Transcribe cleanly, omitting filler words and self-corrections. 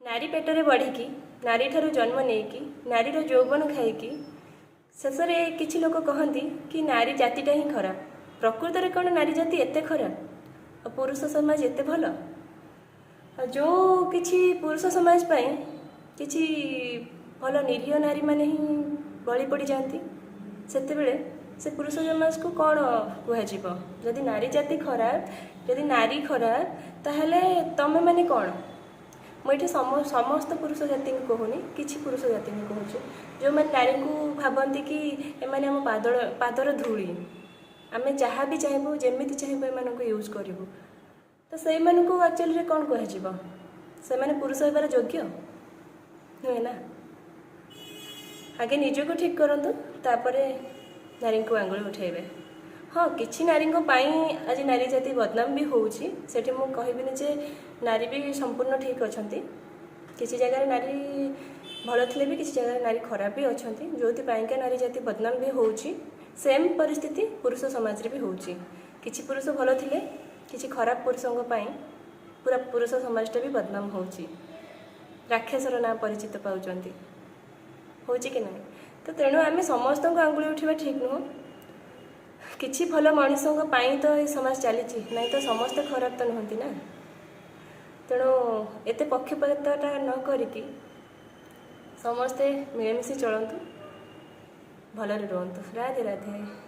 नारी पेटरे बढ़ी नारी ठारू जन्म नहीं नारीर यौवन खाई शेष में किसी लोग कहती कि नारी जातिटा ही खराब। प्रकृत में कौन नारी जाति एते खराब और पुरुष समाज एते भल? जो किछि पुरुष समाज पाई किछि भल निरीह नारी माने ही बलि पड़ जाती सेतेबेले से पुरुष समाज को कौन कहुब? जदि नारी जाति खराब जदि नारी खराब ताहले तमे माने कौन? मुझे समस्त पुरुष जाति को कहूनी किछि पुरुष जाति को कहूँ जो मैंने नारी को भावती कि एमाने आम पादर धूली आम जहाँ भी चाहबू जमी चाहबू एम यूज करूँ तो से एक्चुअली कौन कह से पुरुष होबार योग्य नुहे ना। आगे निजको ठीक करंतु तापरे नारी को आंगुली उठेबे। हाँ किछि नारी आज नारी जाति बदनाम भी होउछि सेठी मु कहबिनी जे नारी भी संपूर्ण ठीक अछंती। किछि जगह नारी भल थिले भी किछि जगह नारी खराब भी अछंती जोथि पाइका नारी जाति बदनाम भी होउछि। सेम परिस्थिति पुरुष समाज रे भी होउछि। किछि पुरुष भल थिले किछि खराब पुरुषों पाई पूरा पुरुष समाजटा भी बदनाम होउछि। राक्षसर ना परिचित पाउचंती होउछि कि नहीं? तो तेणु आम समस्त आंगुली उठा ठीक नुह। किछि भल मनुष्यों पाई तो ये समाज चली नहीं तो समस्ते खराब तो नुहति ना। तेणु एते पक्षपातटा न करिकी समस्ते मिलमिशि चलतु भलरे रुहतु। राधे राधे।